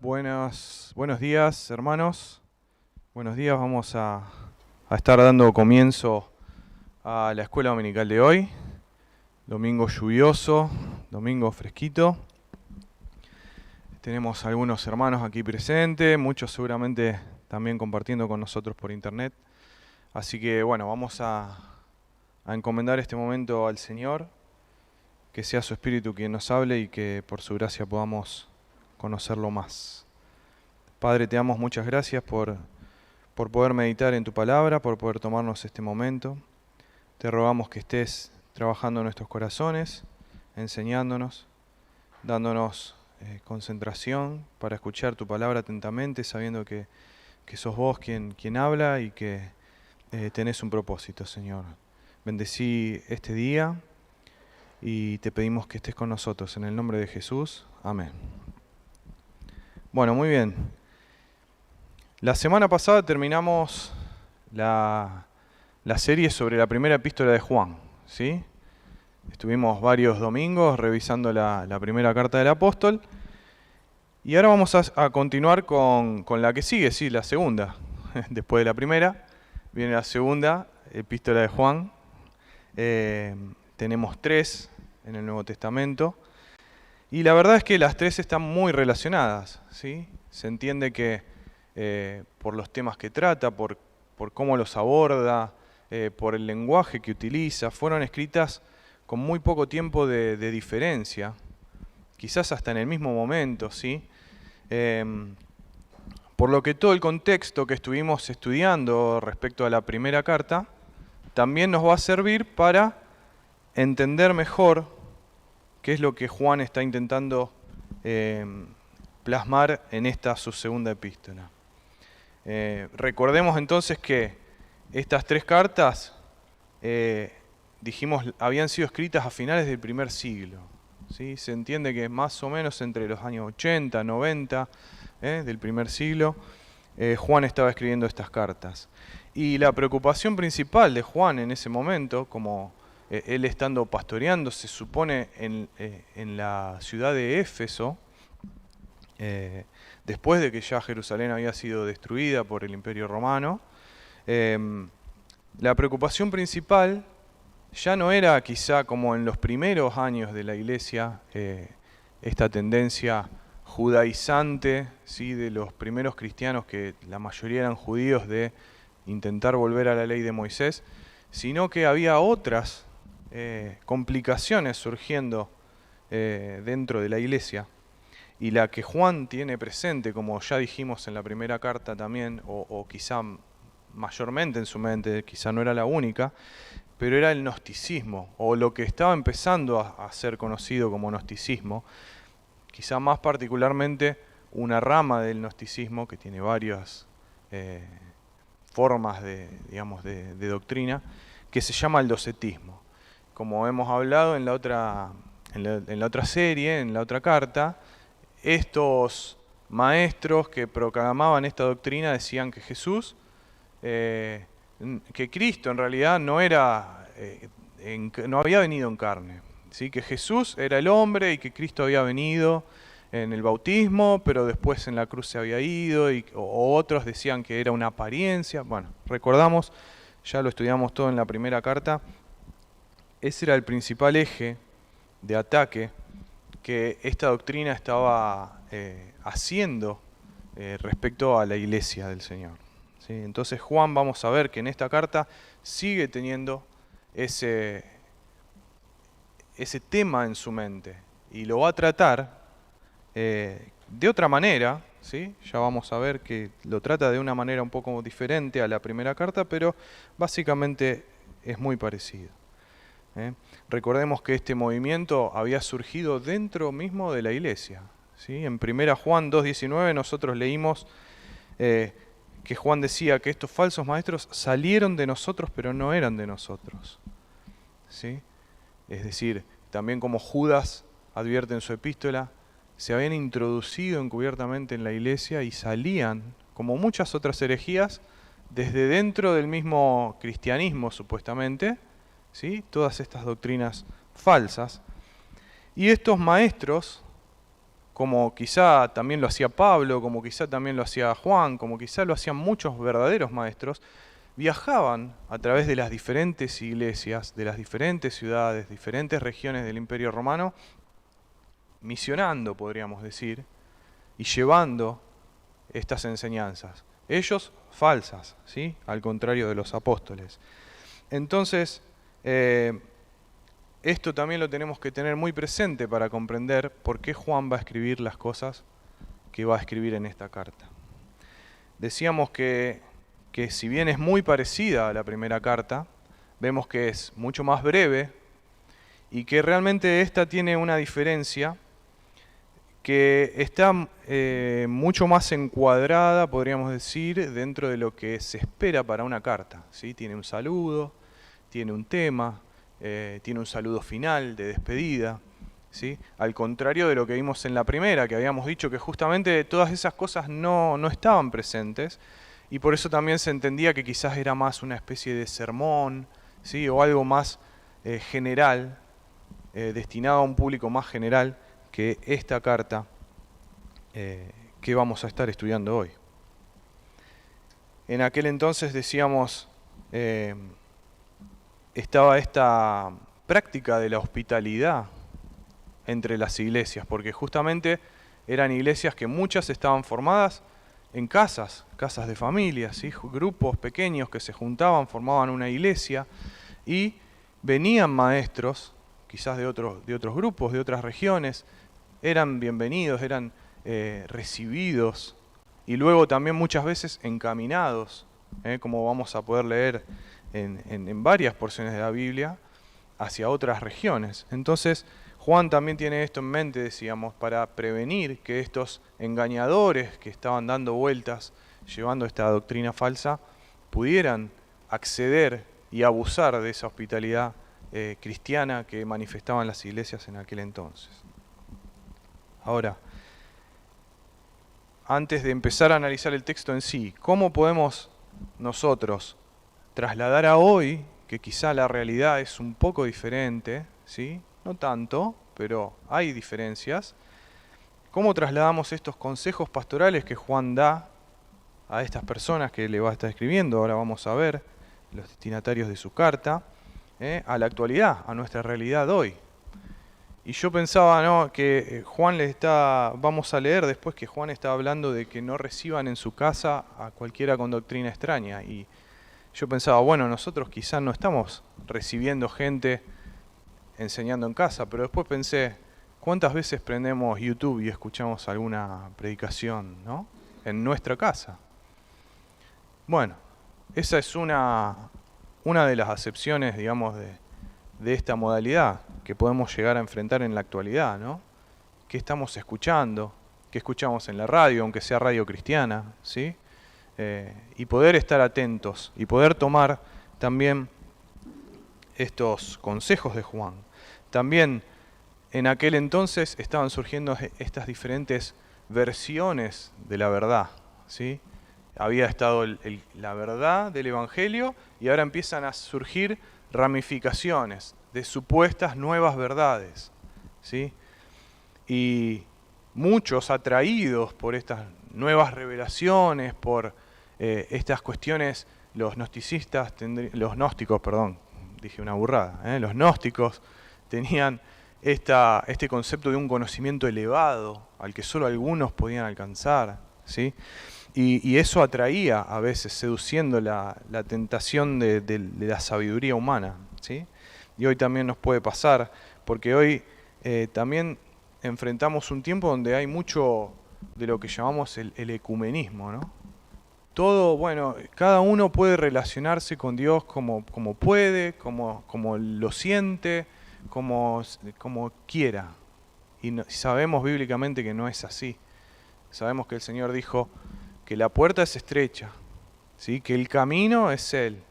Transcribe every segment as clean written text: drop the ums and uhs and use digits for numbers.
Buenos días, hermanos. Buenos días, vamos a estar dando comienzo a la escuela dominical de hoy. Domingo lluvioso, domingo fresquito. Tenemos algunos hermanos aquí presentes, muchos seguramente también compartiendo con nosotros por internet. Así que bueno, vamos a encomendar este momento al Señor, que sea su Espíritu quien nos hable y que por su gracia podamos conocerlo más. Padre, te damos muchas gracias por poder meditar en tu palabra, por poder tomarnos este momento. Te rogamos que estés trabajando en nuestros corazones, enseñándonos, dándonos concentración para escuchar tu palabra atentamente, sabiendo que sos vos quien habla y que tenés un propósito, Señor. Bendecí este día y te pedimos que estés con nosotros. En el nombre de Jesús, amén. Bueno, muy bien. La semana pasada terminamos la serie sobre la primera epístola de Juan, ¿sí? Estuvimos varios domingos revisando la primera carta del apóstol y ahora vamos a continuar con la que sigue, sí, la segunda. Después de la primera viene la segunda epístola de Juan. Tenemos 3 en el Nuevo Testamento y la verdad es que las 3 están muy relacionadas, ¿sí? Se entiende que por los temas que trata, por cómo los aborda, por el lenguaje que utiliza, fueron escritas con muy poco tiempo de diferencia, quizás hasta en el mismo momento, ¿sí? Por lo que todo el contexto que estuvimos estudiando respecto a la primera carta también nos va a servir para entender mejor qué es lo que Juan está intentando plasmar en esta su segunda epístola. Recordemos entonces que estas 3 cartas, dijimos, habían sido escritas a finales del primer siglo, ¿sí? Se entiende que más o menos entre los años 80, 90 del primer siglo, Juan estaba escribiendo estas cartas. Y la preocupación principal de Juan en ese momento, como él estando pastoreando, se supone en la ciudad de Éfeso, después de que ya Jerusalén había sido destruida por el Imperio Romano, la preocupación principal ya no era quizá como en los primeros años de la Iglesia, esta tendencia judaizante, ¿sí?, de los primeros cristianos, que la mayoría eran judíos, de intentar volver a la ley de Moisés, sino que había otras complicaciones surgiendo dentro de la Iglesia. Y la que Juan tiene presente, como ya dijimos en la primera carta también, o quizá mayormente en su mente, quizá no era la única, pero era el gnosticismo, o lo que estaba empezando a ser conocido como gnosticismo, quizá más particularmente una rama del gnosticismo que tiene varias formas de doctrina, que se llama el docetismo. Como hemos hablado en la otra serie, en la otra carta, estos maestros que proclamaban esta doctrina decían que Jesús, que Cristo en realidad no había venido en carne, ¿sí? Que Jesús era el hombre y que Cristo había venido en el bautismo, pero después en la cruz se había ido, o otros decían que era una apariencia. Bueno, recordamos, ya lo estudiamos todo en la primera carta, ese era el principal eje de ataque que esta doctrina estaba haciendo respecto a la iglesia del Señor, ¿sí? Entonces Juan, vamos a ver que en esta carta sigue teniendo ese tema en su mente y lo va a tratar de otra manera, ¿sí? Ya vamos a ver que lo trata de una manera un poco diferente a la primera carta, pero básicamente es muy parecido. Recordemos que este movimiento había surgido dentro mismo de la iglesia, ¿sí? En 1 Juan 2:19 nosotros leímos que Juan decía que estos falsos maestros salieron de nosotros pero no eran de nosotros, ¿sí? Es decir, también como Judas advierte en su epístola, se habían introducido encubiertamente en la iglesia y salían, como muchas otras herejías, desde dentro del mismo cristianismo supuestamente, ¿sí? Todas estas doctrinas falsas. Y estos maestros como quizá también lo hacía Pablo, como quizá también lo hacía Juan, como quizá lo hacían muchos verdaderos maestros, viajaban a través de las diferentes iglesias, de las diferentes ciudades, diferentes regiones del Imperio Romano, misionando, podríamos decir, y llevando estas enseñanzas. Ellos falsas, ¿sí? Al contrario de los apóstoles. Entonces, esto también lo tenemos que tener muy presente para comprender por qué Juan va a escribir las cosas que va a escribir en esta carta. Decíamos que si bien es muy parecida a la primera carta, vemos que es mucho más breve y que realmente esta tiene una diferencia que está mucho más encuadrada, podríamos decir, dentro de lo que se espera para una carta, ¿sí? Tiene un saludo, tiene un tema, tiene un saludo final de despedida, ¿sí? Al contrario de lo que vimos en la primera, que habíamos dicho que justamente todas esas cosas no estaban presentes, y por eso también se entendía que quizás era más una especie de sermón, ¿sí? O algo más general, destinado a un público más general, que esta carta que vamos a estar estudiando hoy. En aquel entonces decíamos, estaba esta práctica de la hospitalidad entre las iglesias, porque justamente eran iglesias que muchas estaban formadas en casas de familias, ¿sí? Grupos pequeños que se juntaban, formaban una iglesia, y venían maestros, quizás de otros grupos, de otras regiones, eran bienvenidos, eran recibidos y luego también muchas veces encaminados, como vamos a poder leer en varias porciones de la Biblia, hacia otras regiones. Entonces Juan también tiene esto en mente, decíamos, para prevenir que estos engañadores que estaban dando vueltas, llevando esta doctrina falsa, pudieran acceder y abusar de esa hospitalidad cristiana que manifestaban las iglesias en aquel entonces. Ahora, antes de empezar a analizar el texto en sí, ¿cómo podemos nosotros trasladar a hoy, que quizá la realidad es un poco diferente, ¿sí? No tanto, pero hay diferencias, cómo trasladamos estos consejos pastorales que Juan da a estas personas que le va a estar escribiendo, ahora vamos a ver, los destinatarios de su carta, a la actualidad, a nuestra realidad hoy? Y yo pensaba, ¿no?, que Juan vamos a leer después que Juan está hablando de que no reciban en su casa a cualquiera con doctrina extraña. Y yo pensaba, bueno, nosotros quizás no estamos recibiendo gente enseñando en casa, pero después pensé, ¿cuántas veces prendemos YouTube y escuchamos alguna predicación, ¿no?, en nuestra casa? Bueno, esa es una de las acepciones, digamos, de esta modalidad que podemos llegar a enfrentar en la actualidad, ¿no? ¿Qué estamos escuchando? ¿Qué escuchamos en la radio, aunque sea radio cristiana? ¿Sí? Y poder estar atentos y poder tomar también estos consejos de Juan. También en aquel entonces estaban surgiendo estas diferentes versiones de la verdad, ¿sí? Había estado la verdad del Evangelio y ahora empiezan a surgir ramificaciones de supuestas nuevas verdades, ¿sí? Y muchos atraídos por estas nuevas revelaciones, por estas cuestiones, los gnósticos, dije una burrada, los gnósticos tenían este concepto de un conocimiento elevado al que solo algunos podían alcanzar, ¿sí? Y eso atraía a veces, seduciendo la tentación de la sabiduría humana, ¿sí? Y hoy también nos puede pasar, porque hoy también enfrentamos un tiempo donde hay mucho de lo que llamamos el ecumenismo, ¿no? Todo, bueno, cada uno puede relacionarse con Dios como puede, como lo siente, como quiera. Y sabemos bíblicamente que no es así. Sabemos que el Señor dijo que la puerta es estrecha, ¿sí?, que el camino es Él.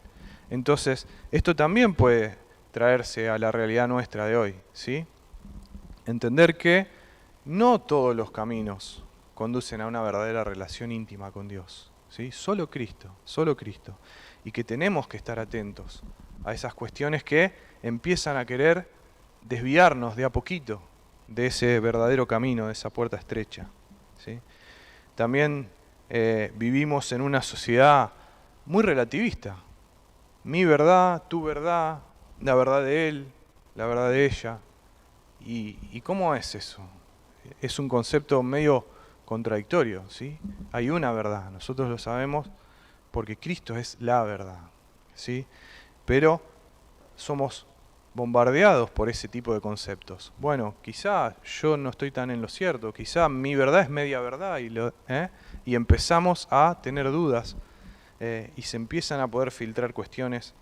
Entonces, esto también puede traerse a la realidad nuestra de hoy, ¿sí? Entender que no todos los caminos conducen a una verdadera relación íntima con Dios, ¿sí? Solo Cristo, solo Cristo. Y que tenemos que estar atentos a esas cuestiones que empiezan a querer desviarnos de a poquito, de ese verdadero camino, de esa puerta estrecha, ¿sí? También vivimos en una sociedad muy relativista. Mi verdad, tu verdad, la verdad de él, la verdad de ella. ¿Y cómo es eso? Es un concepto medio contradictorio, ¿sí? Hay una verdad, nosotros lo sabemos porque Cristo es la verdad, ¿sí? Pero somos bombardeados por ese tipo de conceptos. Bueno, quizá yo no estoy tan en lo cierto, quizá mi verdad es media verdad y empezamos a tener dudas y se empiezan a poder filtrar cuestiones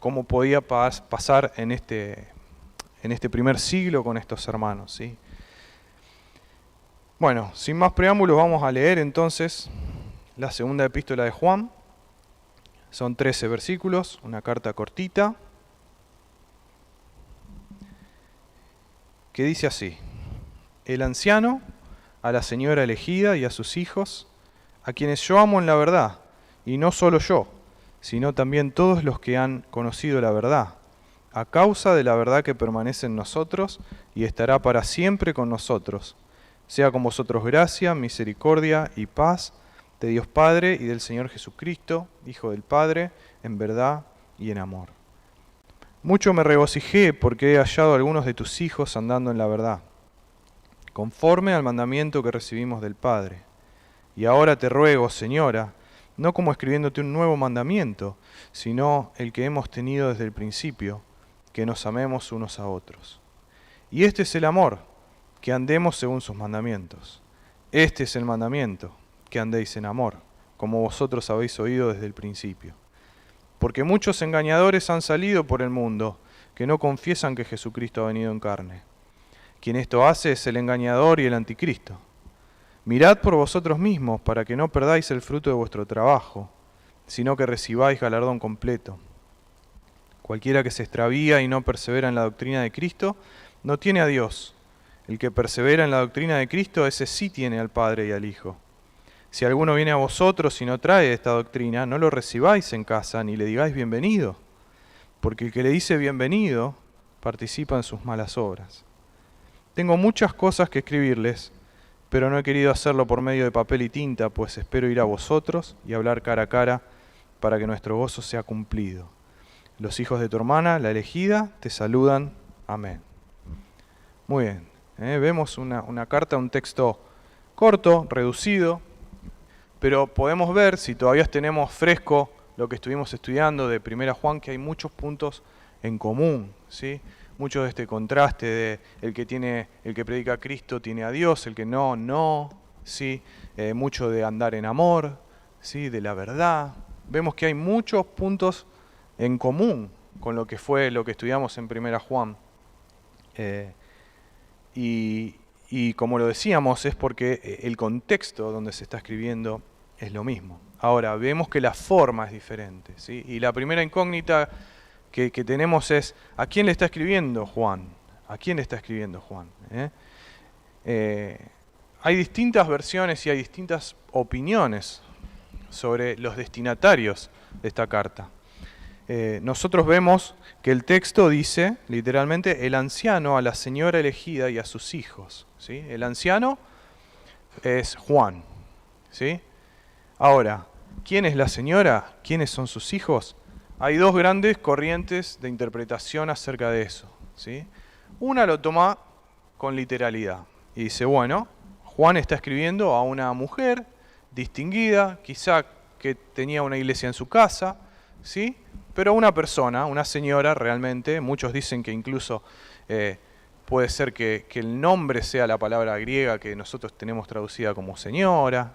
como podía pasar en este primer siglo con estos hermanos, ¿sí? Bueno, sin más preámbulos vamos a leer entonces la segunda epístola de Juan. Son 13 versículos, una carta cortita, que dice así: el anciano, a la señora elegida y a sus hijos, a quienes yo amo en la verdad, y no solo yo, sino también todos los que han conocido la verdad, a causa de la verdad que permanece en nosotros y estará para siempre con nosotros. Sea con vosotros gracia, misericordia y paz de Dios Padre y del Señor Jesucristo, Hijo del Padre, en verdad y en amor. Mucho me regocijé porque he hallado a algunos de tus hijos andando en la verdad, conforme al mandamiento que recibimos del Padre. Y ahora te ruego, Señora, no como escribiéndote un nuevo mandamiento, sino el que hemos tenido desde el principio, que nos amemos unos a otros. Y este es el amor, que andemos según sus mandamientos. Este es el mandamiento, que andéis en amor, como vosotros habéis oído desde el principio. Porque muchos engañadores han salido por el mundo, que no confiesan que Jesucristo ha venido en carne. Quien esto hace es el engañador y el anticristo. Mirad por vosotros mismos, para que no perdáis el fruto de vuestro trabajo, sino que recibáis galardón completo. Cualquiera que se extravía y no persevera en la doctrina de Cristo, no tiene a Dios. El que persevera en la doctrina de Cristo, ese sí tiene al Padre y al Hijo. Si alguno viene a vosotros y no trae esta doctrina, no lo recibáis en casa ni le digáis bienvenido, porque el que le dice bienvenido participa en sus malas obras. Tengo muchas cosas que escribirles, pero no he querido hacerlo por medio de papel y tinta, pues espero ir a vosotros y hablar cara a cara para que nuestro gozo sea cumplido. Los hijos de tu hermana, la elegida, te saludan. Amén. Muy bien. Vemos una carta, un texto corto, reducido, pero podemos ver, si todavía tenemos fresco lo que estuvimos estudiando de 1 Juan, que hay muchos puntos en común, ¿sí? Mucho de este contraste de el que predica a Cristo tiene a Dios, el que no, ¿sí? Mucho de andar en amor, ¿sí? De la verdad. Vemos que hay muchos puntos en común con lo que estudiamos en 1 Juan. Y como lo decíamos, es porque el contexto donde se está escribiendo es lo mismo. Ahora, vemos que la forma es diferente, ¿sí? Y la primera incógnita que tenemos es, ¿a quién le está escribiendo Juan? ¿A quién le está escribiendo Juan? Hay distintas versiones y hay distintas opiniones sobre los destinatarios de esta carta. Nosotros vemos que el texto dice, literalmente, el anciano a la señora elegida y a sus hijos, ¿sí? El anciano es Juan, ¿sí? Ahora, ¿quién es la señora? ¿Quiénes son sus hijos? Hay dos grandes corrientes de interpretación acerca de eso, ¿sí? Una lo toma con literalidad y dice, bueno, Juan está escribiendo a una mujer distinguida, quizá que tenía una iglesia en su casa, ¿sí? Pero una persona, una señora realmente, muchos dicen que incluso puede ser que el nombre sea la palabra griega que nosotros tenemos traducida como señora,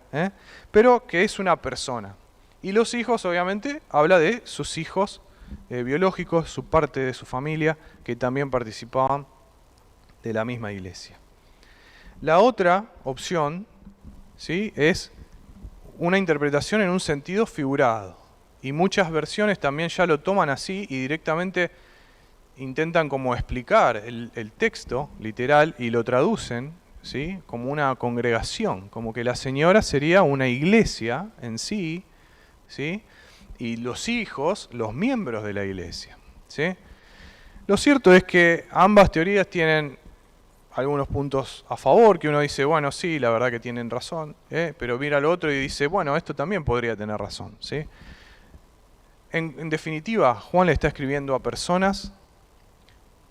pero que es una persona. Y los hijos, obviamente, habla de sus hijos biológicos, su parte de su familia, que también participaban de la misma iglesia. La otra opción, ¿sí? Es una interpretación en un sentido figurado. Y muchas versiones también ya lo toman así y directamente intentan como explicar el texto literal y lo traducen, ¿sí? Como una congregación, como que la señora sería una iglesia en sí, ¿sí? Y los hijos, los miembros de la iglesia, ¿sí? Lo cierto es que ambas teorías tienen algunos puntos a favor, que uno dice, bueno, sí, la verdad que tienen razón, pero mira al otro y dice, bueno, esto también podría tener razón, ¿sí? En definitiva, Juan le está escribiendo a personas,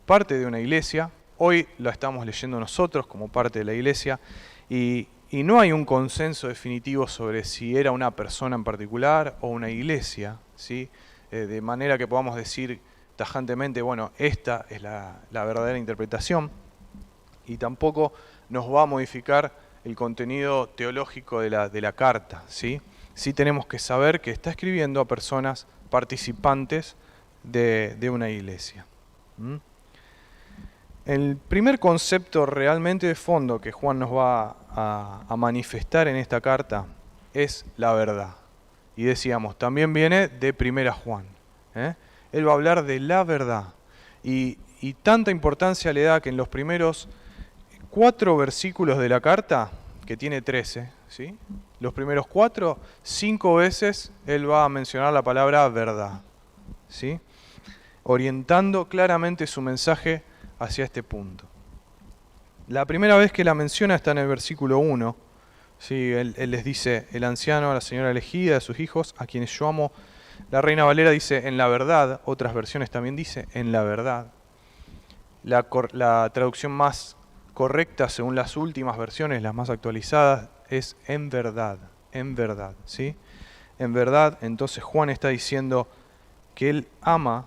parte de una iglesia, hoy la estamos leyendo nosotros como parte de la iglesia, y no hay un consenso definitivo sobre si era una persona en particular o una iglesia, ¿sí? De manera que podamos decir tajantemente, bueno, esta es la verdadera interpretación, y tampoco nos va a modificar el contenido teológico de la carta, ¿sí? Sí tenemos que saber que está escribiendo a personas participantes de una iglesia. ¿Mm? El primer concepto realmente de fondo que Juan nos va a manifestar en esta carta es la verdad. Y decíamos, también viene de Primera Juan. Él va a hablar de la verdad. Y tanta importancia le da que en los primeros 4 versículos de la carta, que tiene 13, ¿sí? Los primeros 4, 5 veces él va a mencionar la palabra verdad, ¿sí? Orientando claramente su mensaje hacia este punto. La primera vez que la menciona está en el versículo 1. ¿Sí? Él les dice, el anciano a la señora elegida, a sus hijos, a quienes yo amo. La Reina Valera dice, en la verdad. Otras versiones también dice, en la verdad. La traducción más correcta, según las últimas versiones, las más actualizadas, es en verdad, ¿sí? En verdad, entonces Juan está diciendo que él ama,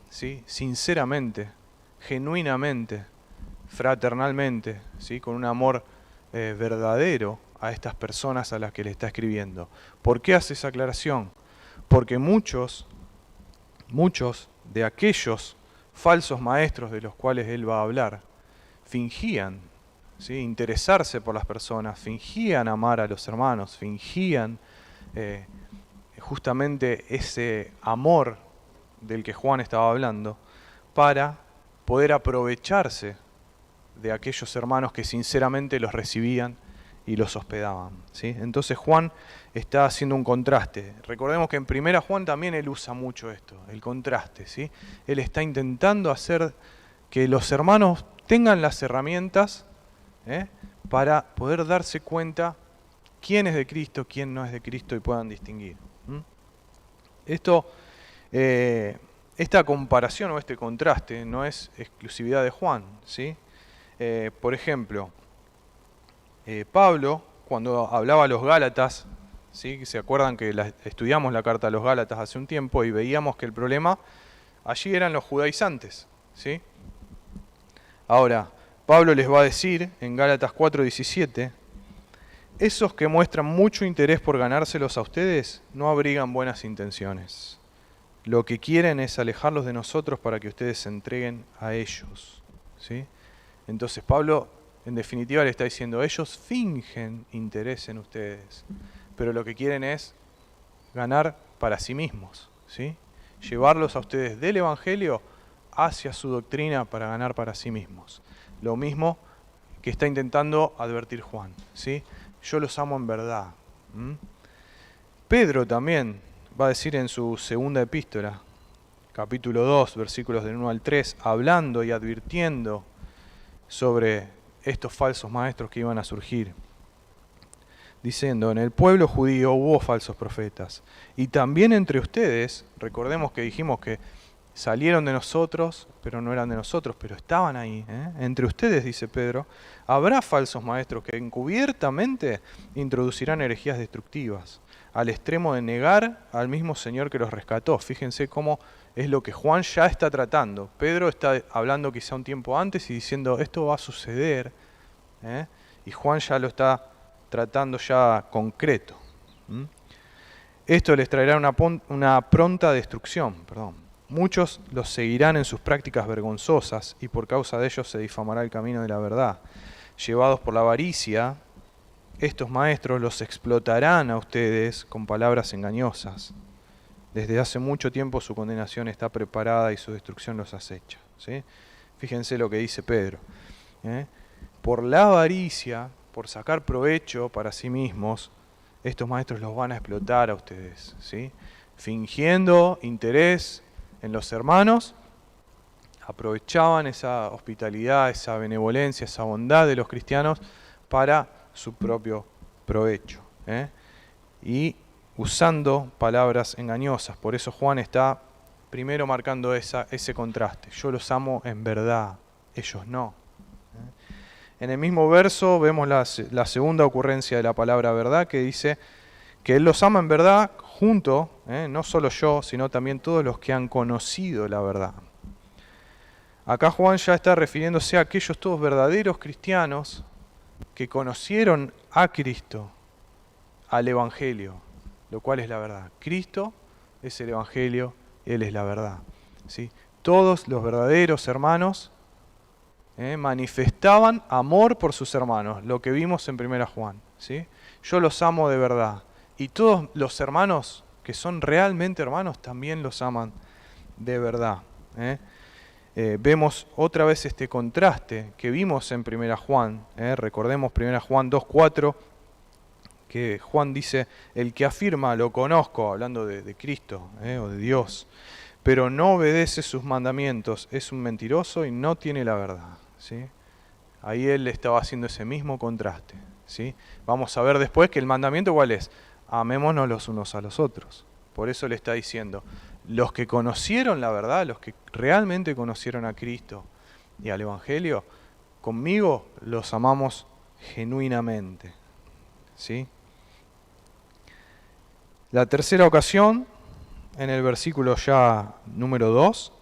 ¿sí? Sinceramente, genuinamente, fraternalmente, ¿sí? Con un amor verdadero a estas personas a las que le está escribiendo. ¿Por qué hace esa aclaración? Porque muchos de aquellos falsos maestros de los cuales él va a hablar, fingían, ¿sí? Interesarse por las personas, fingían amar a los hermanos, fingían justamente ese amor del que Juan estaba hablando, para poder aprovecharse de aquellos hermanos que sinceramente los recibían y los hospedaban, ¿sí? Entonces Juan está haciendo un contraste. Recordemos que en Primera Juan también él usa mucho esto, el contraste, ¿sí? Él está intentando hacer que los hermanos tengan las herramientas para poder darse cuenta quién es de Cristo, quién no es de Cristo y puedan distinguir. Esta comparación o este contraste no es exclusividad de Juan, ¿sí? Por ejemplo, Pablo, cuando hablaba a los Gálatas, ¿sí? ¿Se acuerdan que estudiamos la carta a los Gálatas hace un tiempo y veíamos que el problema allí eran los judaizantes, ¿sí? Ahora, Pablo les va a decir en Gálatas 4:17, esos que muestran mucho interés por ganárselos a ustedes no abrigan buenas intenciones. Lo que quieren es alejarlos de nosotros para que ustedes se entreguen a ellos, ¿sí? Entonces Pablo, en definitiva, le está diciendo, ellos fingen interés en ustedes, pero lo que quieren es ganar para sí mismos, ¿sí? Llevarlos a ustedes del Evangelio hacia su doctrina para ganar para sí mismos. Lo mismo que está intentando advertir Juan, ¿sí? Yo los amo en verdad. Pedro también va a decir en su segunda epístola, capítulo 2, versículos del 1 al 3, hablando y advirtiendo sobre estos falsos maestros que iban a surgir, diciendo, en el pueblo judío hubo falsos profetas, y también entre ustedes, recordemos que dijimos que salieron de nosotros, pero no eran de nosotros, pero estaban ahí, entre ustedes, dice Pedro, habrá falsos maestros que encubiertamente introducirán herejías destructivas, al extremo de negar al mismo Señor que los rescató. Fíjense cómo es lo que Juan ya está tratando. Pedro está hablando quizá un tiempo antes y diciendo, esto va a suceder, y Juan ya lo está tratando ya concreto. Esto les traerá una pronta destrucción, Muchos los seguirán en sus prácticas vergonzosas y por causa de ellos se difamará el camino de la verdad. Llevados por la avaricia, estos maestros los explotarán a ustedes con palabras engañosas. Desde hace mucho tiempo su condenación está preparada y su destrucción los acecha, ¿sí? Fíjense lo que dice Pedro. Por la avaricia, por sacar provecho para sí mismos, estos maestros los van a explotar a ustedes, ¿sí? Fingiendo interés en los hermanos, aprovechaban esa hospitalidad, esa benevolencia, esa bondad de los cristianos para su propio provecho, y usando palabras engañosas. Por eso Juan está primero marcando ese contraste. Yo los amo en verdad, ellos no. En el mismo verso vemos la segunda ocurrencia de la palabra verdad, que dice que Él los ama en verdad junto, no solo yo, sino también todos los que han conocido la verdad. Acá Juan ya está refiriéndose a aquellos todos verdaderos cristianos que conocieron a Cristo, al Evangelio, lo cual es la verdad. Cristo es el Evangelio, Él es la verdad, ¿sí? Todos los verdaderos hermanos manifestaban amor por sus hermanos, lo que vimos en 1 Juan, ¿sí? Yo los amo de verdad. Y todos los hermanos que son realmente hermanos también los aman de verdad. Vemos otra vez este contraste que vimos en 1 Juan. Recordemos 1 Juan 2:4, que Juan dice, el que afirma lo conozco, hablando de Cristo o de Dios, pero no obedece sus mandamientos, es un mentiroso y no tiene la verdad, ¿sí? Ahí él estaba haciendo ese mismo contraste, ¿sí? Vamos a ver después que el mandamiento ¿cuál es? Amémonos los unos a los otros. Por eso le está diciendo, los que conocieron la verdad, los que realmente conocieron a Cristo y al Evangelio, conmigo los amamos genuinamente, ¿sí? La tercera ocasión, en el versículo ya número 2,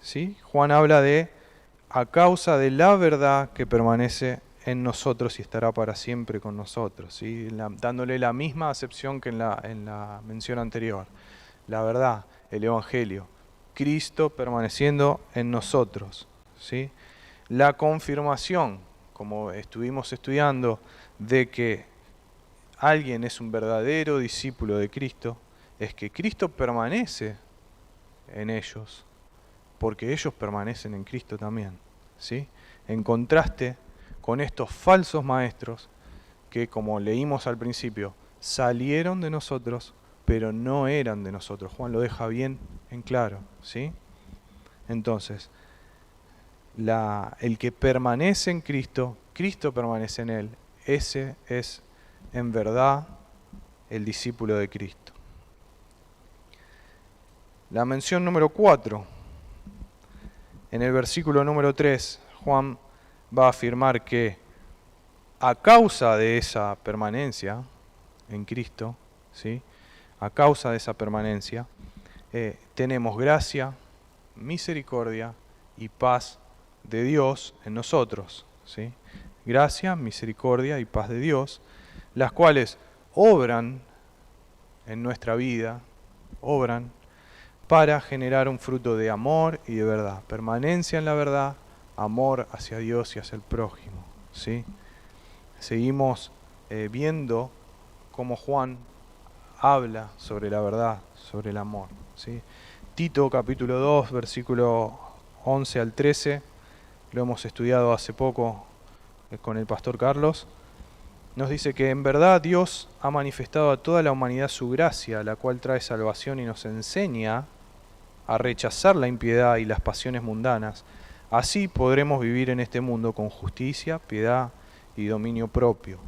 ¿sí? Juan habla de a causa de la verdad que permanece en nosotros y estará para siempre con nosotros, ¿sí? Dándole la misma acepción que en la mención anterior. La verdad, el Evangelio, Cristo permaneciendo en nosotros, ¿sí? La confirmación, como estuvimos estudiando, de que alguien es un verdadero discípulo de Cristo, es que Cristo permanece en ellos, porque ellos permanecen en Cristo también, ¿sí? En contraste con estos falsos maestros que, como leímos al principio, salieron de nosotros, pero no eran de nosotros. Juan lo deja bien en claro, ¿sí? Entonces, el que permanece en Cristo, Cristo permanece en él, ese es en verdad el discípulo de Cristo. La mención número 4. En el versículo número 3, Juan va a afirmar que a causa de esa permanencia en Cristo, ¿sí? A causa de esa permanencia, tenemos gracia, misericordia y paz de Dios en nosotros, ¿sí? Gracia, misericordia y paz de Dios, las cuales obran en nuestra vida, obran para generar un fruto de amor y de verdad, permanencia en la verdad, amor hacia Dios y hacia el prójimo, ¿sí? Seguimos viendo cómo Juan habla sobre la verdad, sobre el amor, ¿sí? Tito capítulo 2, versículo 11 al 13, lo hemos estudiado hace poco con el pastor Carlos, nos dice que en verdad Dios ha manifestado a toda la humanidad su gracia, la cual trae salvación y nos enseña a rechazar la impiedad y las pasiones mundanas. Así podremos vivir en este mundo con justicia, piedad y dominio propio,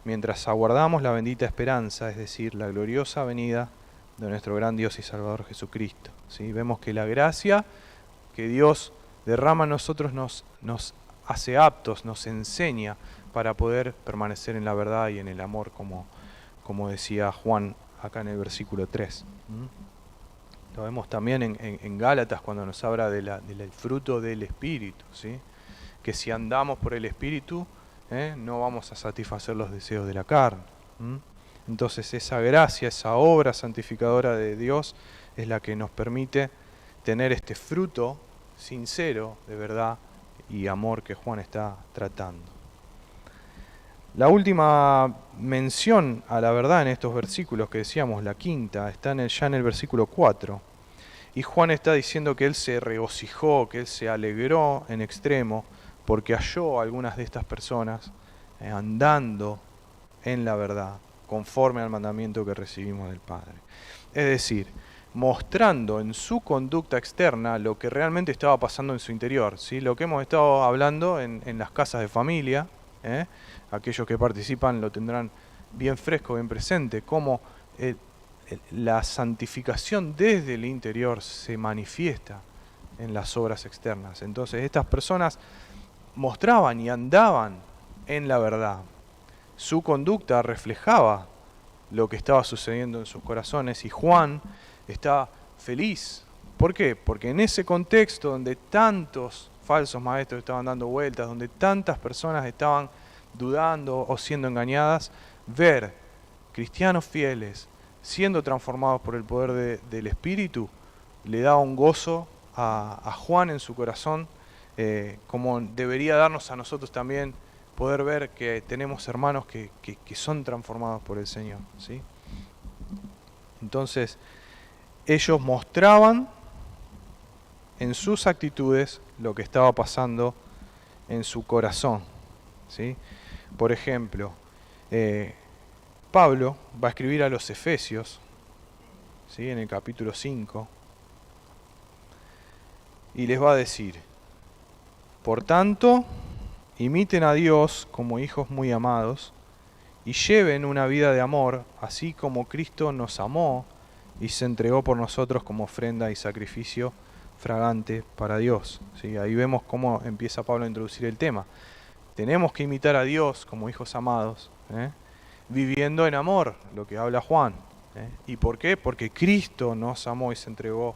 mientras aguardamos la bendita esperanza, es decir, la gloriosa venida de nuestro gran Dios y Salvador Jesucristo, ¿sí? Vemos que la gracia que Dios derrama en nosotros nos hace aptos, nos enseña para poder permanecer en la verdad y en el amor, como decía Juan acá en el versículo 3. Lo vemos también en Gálatas cuando nos habla del fruto del Espíritu, ¿sí? Que si andamos por el Espíritu, no vamos a satisfacer los deseos de la carne. Entonces esa gracia, esa obra santificadora de Dios es la que nos permite tener este fruto sincero de verdad y amor que Juan está tratando. La última mención a la verdad en estos versículos que decíamos, la quinta, está ya en el versículo 4. Y Juan está diciendo que él se regocijó, que él se alegró en extremo, porque halló a algunas de estas personas andando en la verdad, conforme al mandamiento que recibimos del Padre. Es decir, mostrando en su conducta externa lo que realmente estaba pasando en su interior, ¿sí? Lo que hemos estado hablando en las casas de familia, ¿eh? Aquellos que participan lo tendrán bien fresco, bien presente, cómo la santificación desde el interior se manifiesta en las obras externas. Entonces estas personas mostraban y andaban en la verdad. Su conducta reflejaba lo que estaba sucediendo en sus corazones y Juan está feliz. ¿Por qué? Porque en ese contexto donde tantos falsos maestros estaban dando vueltas, donde tantas personas estaban dudando o siendo engañadas, ver cristianos fieles siendo transformados por el poder del Espíritu le da un gozo a Juan en su corazón, como debería darnos a nosotros también poder ver que tenemos hermanos que son transformados por el Señor, ¿sí? Entonces, ellos mostraban en sus actitudes lo que estaba pasando en su corazón, ¿sí? Por ejemplo, Pablo va a escribir a los Efesios, ¿sí? En el capítulo 5, y les va a decir: por tanto, imiten a Dios como hijos muy amados, y lleven una vida de amor, así como Cristo nos amó y se entregó por nosotros como ofrenda y sacrificio fragante para Dios, ¿sí? Ahí vemos cómo empieza Pablo a introducir el tema. Tenemos que imitar a Dios como hijos amados, viviendo en amor, lo que habla Juan. ¿Y por qué? Porque Cristo nos amó y se entregó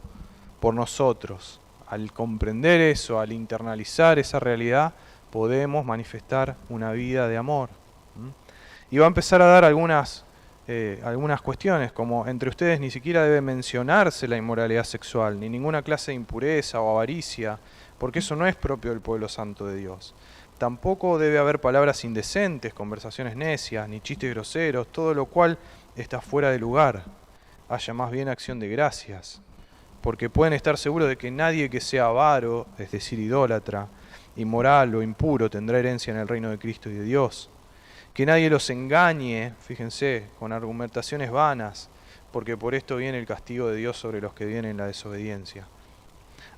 por nosotros. Al comprender eso, al internalizar esa realidad, podemos manifestar una vida de amor. Y va a empezar a dar algunas cuestiones, como entre ustedes ni siquiera debe mencionarse la inmoralidad sexual, ni ninguna clase de impureza o avaricia, porque eso no es propio del pueblo santo de Dios. Tampoco debe haber palabras indecentes, conversaciones necias, ni chistes groseros, todo lo cual está fuera de lugar. Haya más bien acción de gracias, porque pueden estar seguros de que nadie que sea avaro, es decir, idólatra, inmoral o impuro, tendrá herencia en el reino de Cristo y de Dios. Que nadie los engañe, fíjense, con argumentaciones vanas, porque por esto viene el castigo de Dios sobre los que viven en la desobediencia.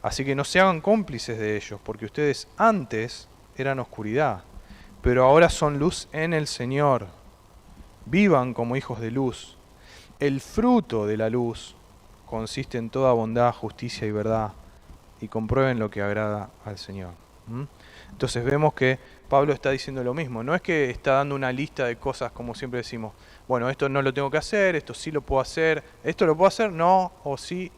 Así que no se hagan cómplices de ellos, porque ustedes antes eran oscuridad, pero ahora son luz en el Señor. Vivan como hijos de luz. El fruto de la luz consiste en toda bondad, justicia y verdad, y comprueben lo que agrada al Señor. Entonces vemos que Pablo está diciendo lo mismo. No es que está dando una lista de cosas como siempre decimos, bueno, esto no lo tengo que hacer, esto sí lo puedo hacer, esto lo puedo hacer, no, o sí,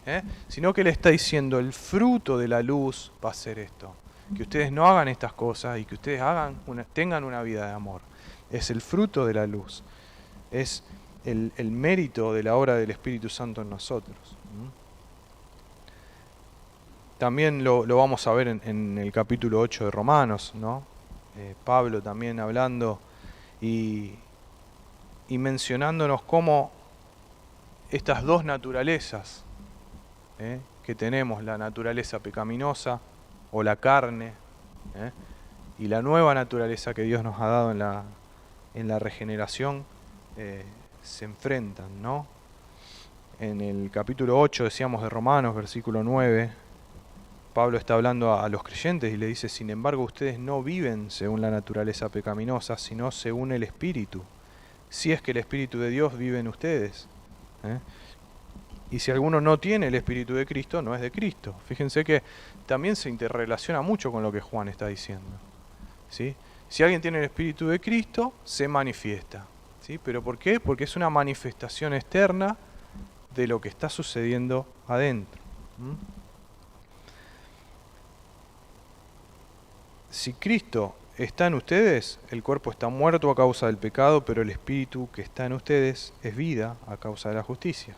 sino que le está diciendo el fruto de la luz va a ser esto. Que ustedes no hagan estas cosas y que ustedes tengan una vida de amor. Es el fruto de la luz. Es el mérito de la obra del Espíritu Santo en nosotros. También lo vamos a ver en el capítulo 8 de Romanos, ¿no? Pablo también hablando y mencionándonos cómo estas dos naturalezas que tenemos, la naturaleza pecaminosa o la carne, y la nueva naturaleza que Dios nos ha dado en la regeneración, se enfrentan, ¿no? En el capítulo 8, decíamos, de Romanos, versículo 9, Pablo está hablando a los creyentes y le dice: sin embargo, ustedes no viven según la naturaleza pecaminosa, sino según el Espíritu, si es que el Espíritu de Dios vive en ustedes. Y si alguno no tiene el Espíritu de Cristo, no es de Cristo. Fíjense que también se interrelaciona mucho con lo que Juan está diciendo, ¿sí? Si alguien tiene el Espíritu de Cristo, se manifiesta, ¿sí? ¿Pero por qué? Porque es una manifestación externa de lo que está sucediendo adentro. Si Cristo está en ustedes, el cuerpo está muerto a causa del pecado, pero el Espíritu que está en ustedes es vida a causa de la justicia.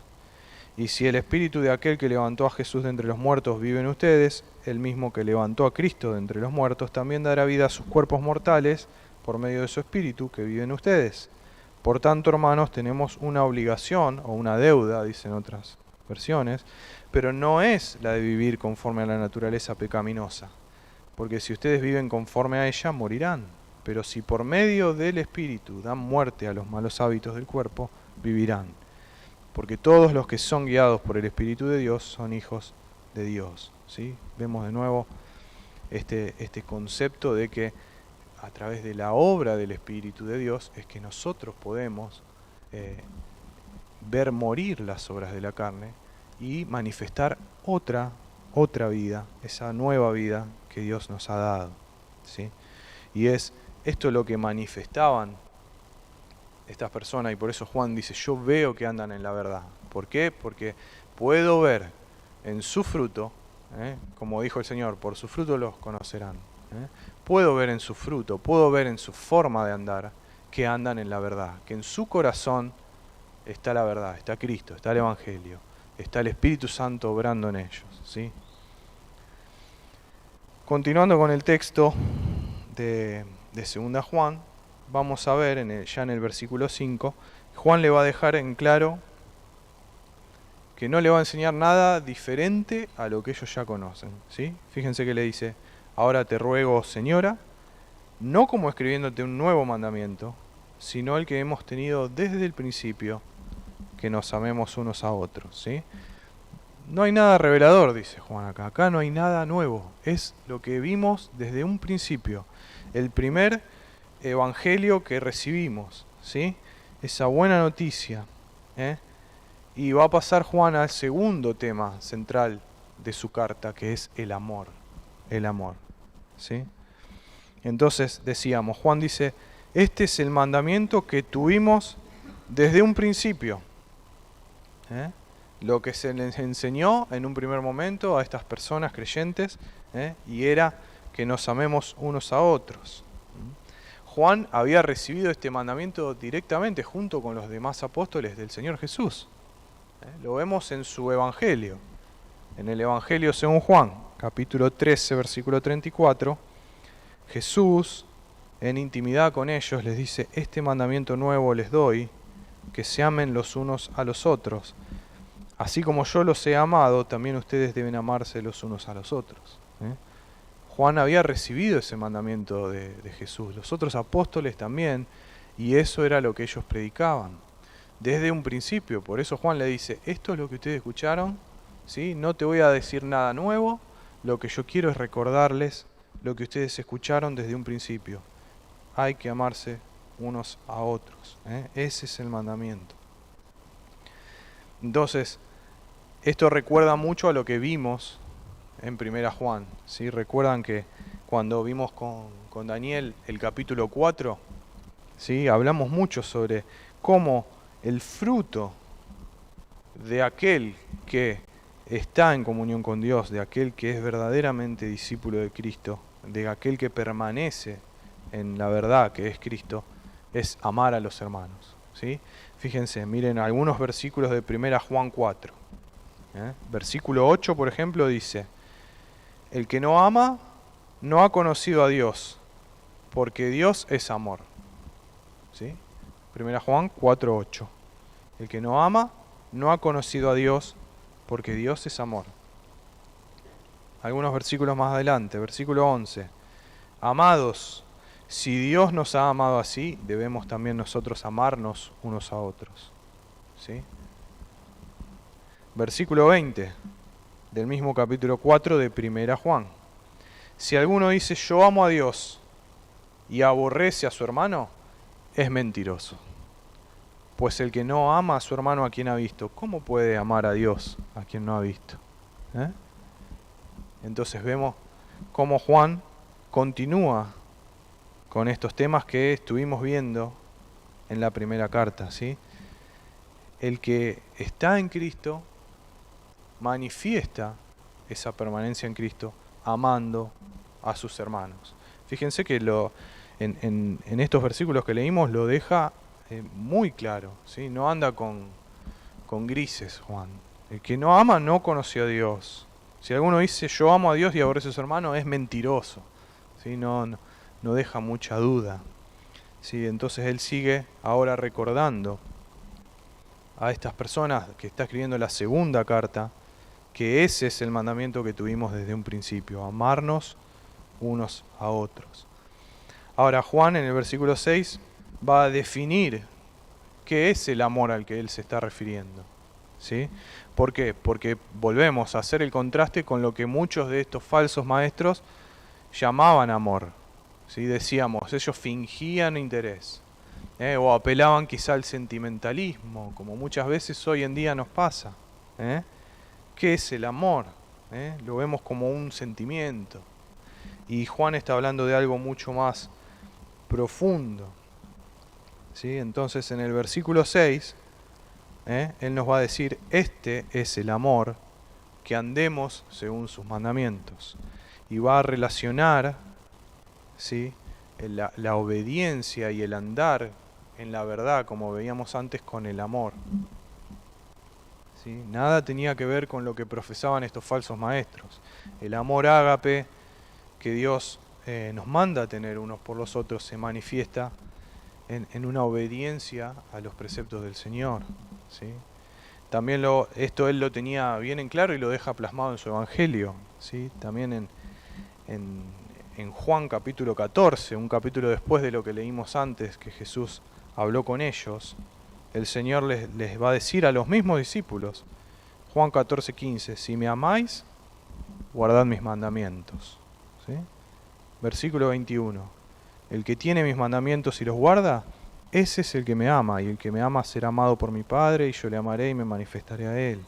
Y si el Espíritu de aquel que levantó a Jesús de entre los muertos vive en ustedes, el mismo que levantó a Cristo de entre los muertos también dará vida a sus cuerpos mortales por medio de su Espíritu que vive en ustedes. Por tanto, hermanos, tenemos una obligación o una deuda, dicen otras versiones, pero no es la de vivir conforme a la naturaleza pecaminosa. Porque si ustedes viven conforme a ella, morirán. Pero si por medio del Espíritu dan muerte a los malos hábitos del cuerpo, vivirán. porque todos los que son guiados por el Espíritu de Dios son hijos de Dios. ¿Sí? Vemos de nuevo este concepto de que a través de la obra del Espíritu de Dios es que nosotros podemos ver morir las obras de la carne y manifestar otra vida, esa nueva vida que Dios nos ha dado. ¿Sí? Y es esto lo que manifestaban estas personas, y por eso Juan dice, yo veo que andan en la verdad. ¿Por qué? Porque puedo ver en su fruto, como dijo el Señor, por su fruto los conocerán. Puedo ver en su fruto, puedo ver en su forma de andar, que andan en la verdad, que en su corazón está la verdad, está Cristo, está el Evangelio, está el Espíritu Santo obrando en ellos. ¿Sí? Continuando con el texto de 2 Juan, vamos a ver ya en el versículo 5, Juan le va a dejar en claro que no le va a enseñar nada diferente a lo que ellos ya conocen. ¿Sí? Fíjense que le dice, ahora te ruego, señora, no como escribiéndote un nuevo mandamiento, sino el que hemos tenido desde el principio, que nos amemos unos a otros. ¿Sí? No hay nada revelador, dice Juan acá. Acá no hay nada nuevo. Es lo que vimos desde un principio. El primer evangelio que recibimos. ¿Sí? Esa buena noticia. Y va a pasar Juan al segundo tema central de su carta, que es el amor. El amor. ¿Sí? Entonces decíamos, Juan dice, este es el mandamiento que tuvimos desde un principio. Lo que se les enseñó en un primer momento a estas personas creyentes, y era que nos amemos unos a otros. Juan había recibido este mandamiento directamente junto con los demás apóstoles del Señor Jesús. Lo vemos en su Evangelio, en el Evangelio según Juan, capítulo 13, versículo 34, Jesús, en intimidad con ellos, les dice, este mandamiento nuevo les doy, que se amen los unos a los otros. Así como yo los he amado, también ustedes deben amarse los unos a los otros. Juan había recibido ese mandamiento de Jesús, los otros apóstoles también, y eso era lo que ellos predicaban desde un principio. Por eso Juan le dice, esto es lo que ustedes escucharon, ¿sí? No te voy a decir nada nuevo, lo que yo quiero es recordarles lo que ustedes escucharon desde un principio. Hay que amarse unos a otros. Ese es el mandamiento. Entonces, esto recuerda mucho a lo que vimos en 1 Juan. ¿Sí? Recuerdan que cuando vimos con Daniel el capítulo 4, ¿sí? Hablamos mucho sobre cómo el fruto de aquel que está en comunión con Dios, de aquel que es verdaderamente discípulo de Cristo, de aquel que permanece en la verdad que es Cristo, es amar a los hermanos. ¿Sí? Fíjense, miren algunos versículos de 1 Juan 4. Versículo 8, por ejemplo, dice, el que no ama no ha conocido a Dios, porque Dios es amor. ¿Sí? 1 Juan 4, 8. El que no ama no ha conocido a Dios, porque Dios es amor. Algunos versículos más adelante, versículo 11. Amados, si Dios nos ha amado así, debemos también nosotros amarnos unos a otros. ¿Sí? Versículo 20 del mismo capítulo 4 de 1 Juan. Si alguno dice yo amo a Dios y aborrece a su hermano, es mentiroso. Pues el que no ama a su hermano a quien ha visto, ¿cómo puede amar a Dios a quien no ha visto? Entonces vemos cómo Juan continúa con estos temas que estuvimos viendo en la primera carta. ¿Sí? El que está en Cristo manifiesta esa permanencia en Cristo amando a sus hermanos. Fíjense que en estos versículos que leímos lo deja muy claro, ¿sí? No anda con grises Juan. El que no ama no conoció a Dios. Si alguno dice yo amo a Dios y aborrece a su hermano, es mentiroso. ¿Sí? No deja mucha duda. ¿Sí? Entonces él sigue ahora recordando a estas personas que está escribiendo la segunda carta, que ese es el mandamiento que tuvimos desde un principio, amarnos unos a otros. Ahora Juan en el versículo 6 va a definir qué es el amor al que él se está refiriendo. ¿sí? ¿Por qué? Porque volvemos a hacer el contraste con lo que muchos de estos falsos maestros llamaban amor, ¿sí? Decíamos, ellos fingían interés, o apelaban quizá al sentimentalismo, como muchas veces hoy en día nos pasa. ¿eh? ¿Qué es el amor? Lo vemos como un sentimiento. Y Juan está hablando de algo mucho más profundo. ¿Sí? Entonces en el versículo 6, él nos va a decir, este es el amor, que andemos según sus mandamientos. Y va a relacionar, ¿sí? la obediencia y el andar en la verdad, como veíamos antes, con el amor. ¿Sí? Nada tenía que ver con lo que profesaban estos falsos maestros. El amor ágape que Dios nos manda a tener unos por los otros se manifiesta en una obediencia a los preceptos del Señor. ¿Sí? También esto él lo tenía bien en claro y lo deja plasmado en su Evangelio. ¿Sí? También en Juan capítulo 14, un capítulo después de lo que leímos antes, que Jesús habló con ellos, el Señor les va a decir a los mismos discípulos, Juan 14:15, si me amáis, guardad mis mandamientos. ¿Sí? Versículo 21, el que tiene mis mandamientos y los guarda, ese es el que me ama, y el que me ama será amado por mi Padre, y yo le amaré y me manifestaré a él.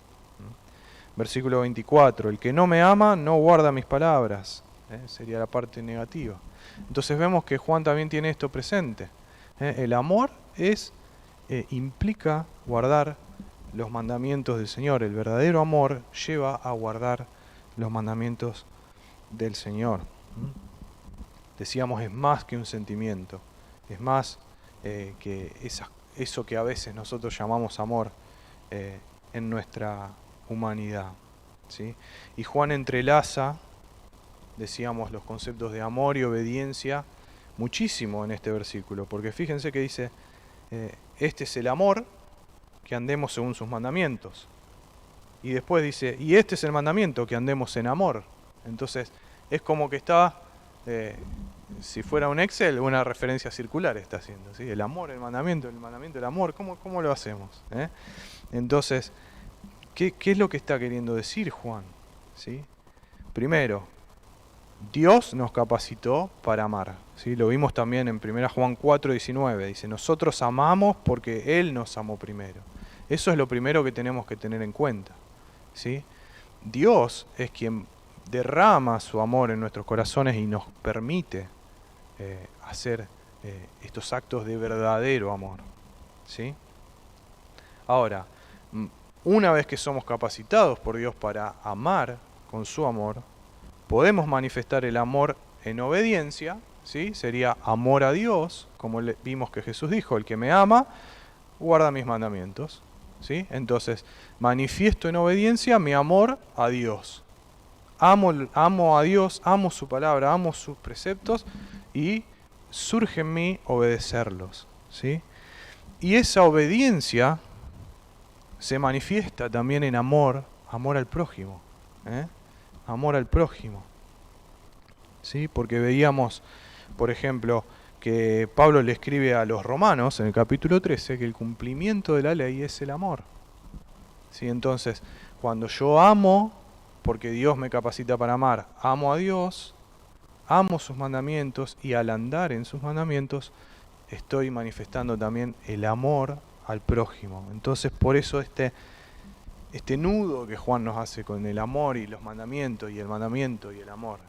Versículo 24, el que no me ama no guarda mis palabras. Sería la parte negativa. Entonces vemos que Juan también tiene esto presente. El amor implica guardar los mandamientos del Señor. El verdadero amor lleva a guardar los mandamientos del Señor. Decíamos, es más que un sentimiento, es más que eso que a veces nosotros llamamos amor en nuestra humanidad. ¿Sí? Y Juan entrelaza, decíamos, los conceptos de amor y obediencia muchísimo en este versículo, porque fíjense que dice, este es el amor, que andemos según sus mandamientos. Y después dice, y este es el mandamiento, que andemos en amor. Entonces, es como que está, si fuera un Excel, una referencia circular está haciendo. ¿Sí? El amor, el mandamiento, el amor. ¿Cómo lo hacemos? Entonces, ¿qué es lo que está queriendo decir Juan? ¿Sí? Primero, Dios nos capacitó para amar. ¿Sí? Lo vimos también en 1 Juan 4:19. Dice, nosotros amamos porque Él nos amó primero. Eso es lo primero que tenemos que tener en cuenta. ¿Sí? Dios es quien derrama su amor en nuestros corazones y nos permite hacer estos actos de verdadero amor. ¿Sí? Ahora, una vez que somos capacitados por Dios para amar con su amor, podemos manifestar el amor en obediencia, ¿sí? Sería amor a Dios, como vimos que Jesús dijo, el que me ama, guarda mis mandamientos. ¿Sí? Entonces, manifiesto en obediencia mi amor a Dios. Amo a Dios, amo su palabra, amo sus preceptos y surge en mí obedecerlos. ¿Sí? Y esa obediencia se manifiesta también en amor al prójimo. Amor al prójimo. ¿Sí? Porque veíamos, por ejemplo, que Pablo le escribe a los romanos en el capítulo 13 que el cumplimiento de la ley es el amor. ¿Sí? Entonces, cuando yo amo, porque Dios me capacita para amar, amo a Dios, amo sus mandamientos y al andar en sus mandamientos estoy manifestando también el amor al prójimo. Entonces, por eso este nudo que Juan nos hace con el amor y los mandamientos y el mandamiento y el amor.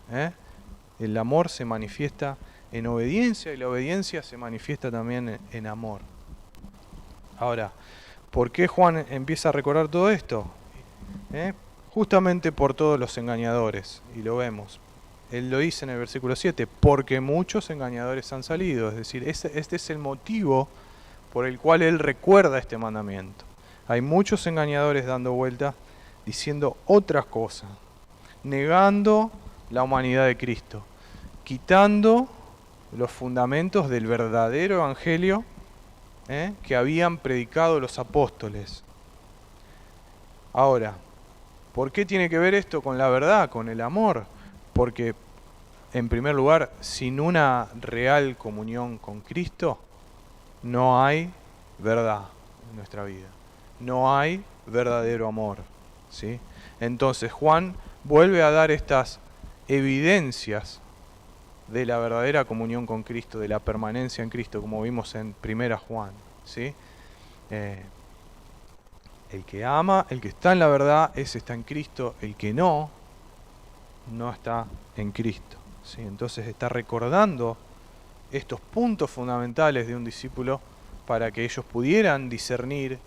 El amor se manifiesta en obediencia y la obediencia se manifiesta también en amor. Ahora, ¿por qué Juan empieza a recordar todo esto? Justamente por todos los engañadores, y lo vemos. Él lo dice en el versículo 7, porque muchos engañadores han salido. Es decir, este es el motivo por el cual él recuerda este mandamiento. Hay muchos engañadores dando vuelta, diciendo otras cosas, negando la humanidad de Cristo, quitando los fundamentos del verdadero evangelio que habían predicado los apóstoles. Ahora, ¿por qué tiene que ver esto con la verdad, con el amor? Porque, en primer lugar, sin una real comunión con Cristo, no hay verdad en nuestra vida. No hay verdadero amor, ¿sí? Entonces Juan vuelve a dar estas evidencias de la verdadera comunión con Cristo, de la permanencia en Cristo, como vimos en 1 Juan, ¿sí? El que ama, el que está en la verdad, ese está en Cristo. El que no está en Cristo, ¿sí? Entonces está recordando estos puntos fundamentales de un discípulo para que ellos pudieran discernir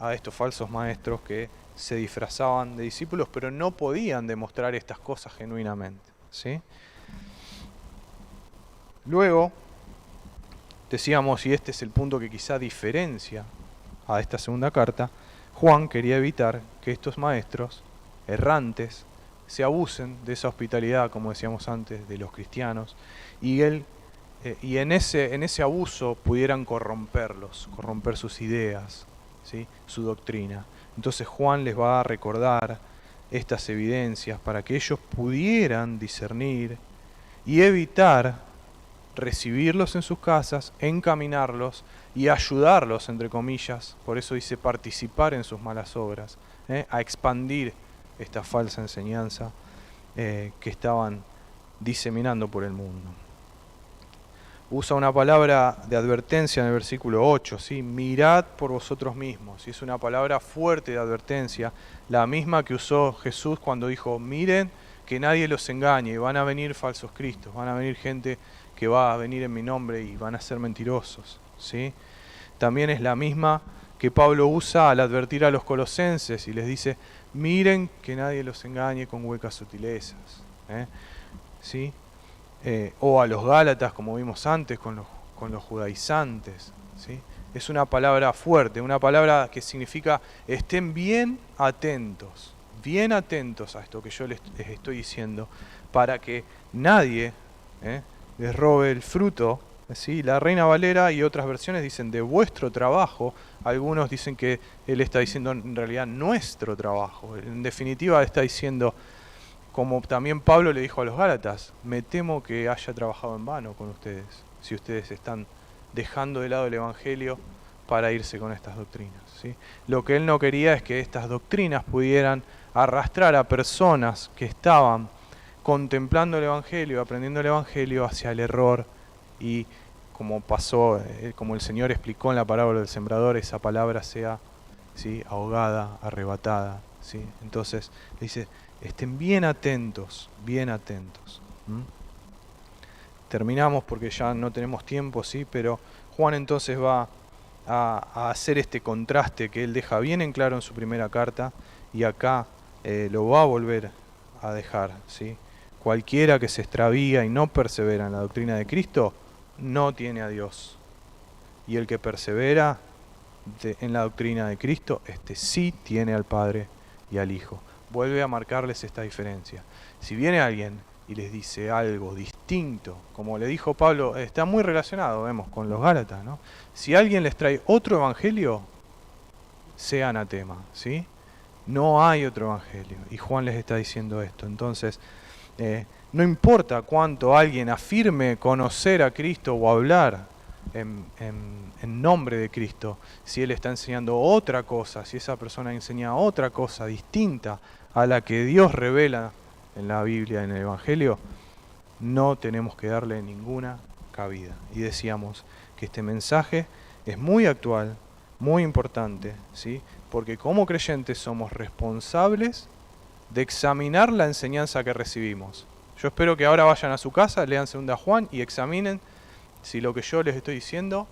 a estos falsos maestros que se disfrazaban de discípulos, pero no podían demostrar estas cosas genuinamente, ¿sí? Luego, decíamos, y este es el punto que quizá diferencia a esta segunda carta, Juan quería evitar que estos maestros errantes se abusen de esa hospitalidad, como decíamos antes, de los cristianos, y en ese abuso pudieran corromper sus ideas, ¿sí? Su doctrina. Entonces Juan les va a recordar estas evidencias para que ellos pudieran discernir y evitar recibirlos en sus casas, encaminarlos y ayudarlos, entre comillas, por eso dice participar en sus malas obras, a expandir esta falsa enseñanza que estaban diseminando por el mundo. Usa una palabra de advertencia en el versículo 8, ¿sí? Mirad por vosotros mismos. Y es una palabra fuerte de advertencia, la misma que usó Jesús cuando dijo, miren que nadie los engañe, van a venir falsos cristos, van a venir gente que va a venir en mi nombre y van a ser mentirosos, ¿sí? También es la misma que Pablo usa al advertir a los colosenses y les dice, miren que nadie los engañe con huecas sutilezas, ¿sí? O a los gálatas, como vimos antes, con los judaizantes, ¿sí? Es una palabra fuerte, una palabra que significa estén bien atentos a esto que yo les estoy diciendo, para que nadie les robe el fruto, ¿sí? La Reina Valera y otras versiones dicen de vuestro trabajo, algunos dicen que él está diciendo en realidad nuestro trabajo, en definitiva está diciendo, como también Pablo le dijo a los Gálatas, me temo que haya trabajado en vano con ustedes, si ustedes están dejando de lado el Evangelio para irse con estas doctrinas, ¿sí? Lo que él no quería es que estas doctrinas pudieran arrastrar a personas que estaban contemplando el Evangelio, aprendiendo el Evangelio hacia el error y como pasó, como el Señor explicó en la parábola del sembrador, esa palabra sea, ¿sí? Ahogada, arrebatada, ¿sí? Entonces dice, estén bien atentos, bien atentos. Terminamos porque ya no tenemos tiempo, ¿sí? Pero Juan entonces va a hacer este contraste que él deja bien en claro en su primera carta y acá lo va a volver a dejar, ¿sí? Cualquiera que se extravía y no persevera en la doctrina de Cristo, no tiene a Dios. Y el que persevera en la doctrina de Cristo, este sí tiene al Padre y al Hijo. Vuelve a marcarles esta diferencia. Si viene alguien y les dice algo distinto, como le dijo Pablo, está muy relacionado, vemos, con los Gálatas, ¿no? Si alguien les trae otro evangelio, sea anatema, ¿sí? No hay otro evangelio. Y Juan les está diciendo esto. Entonces, no importa cuánto alguien afirme conocer a Cristo o hablar en nombre de Cristo, si él está enseñando otra cosa, si esa persona enseña otra cosa distinta a la que Dios revela en la Biblia, en el Evangelio, no tenemos que darle ninguna cabida. Y decíamos que este mensaje es muy actual, muy importante, ¿sí? Porque como creyentes somos responsables de examinar la enseñanza que recibimos. Yo espero que ahora vayan a su casa, lean 2 Juan y examinen si lo que yo les estoy diciendo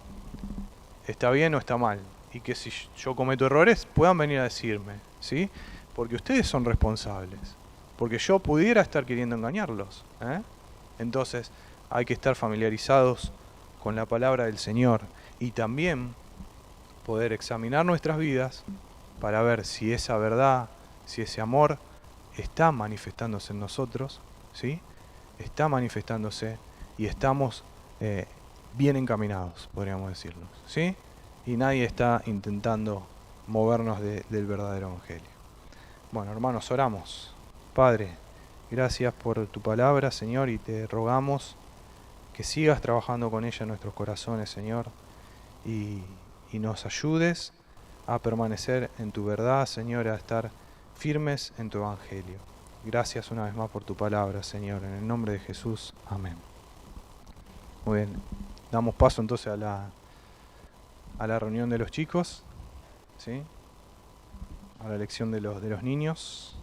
está bien o está mal. Y que si yo cometo errores puedan venir a decirme, ¿sí? Porque ustedes son responsables. Porque yo pudiera estar queriendo engañarlos, Entonces hay que estar familiarizados con la palabra del Señor y también poder examinar nuestras vidas para ver si esa verdad, si ese amor está manifestándose en nosotros, ¿sí? Está manifestándose y estamos bien encaminados, podríamos decirlo, ¿sí? Y nadie está intentando movernos del verdadero evangelio. Bueno, hermanos, oramos. Padre, gracias por tu palabra, Señor, y te rogamos que sigas trabajando con ella en nuestros corazones, Señor, y nos ayudes a permanecer en tu verdad, Señor, a estar firmes en tu evangelio. Gracias una vez más por tu palabra, Señor, en el nombre de Jesús. Amén. Muy bien, damos paso entonces a la reunión de los chicos, ¿sí? A la elección de los niños.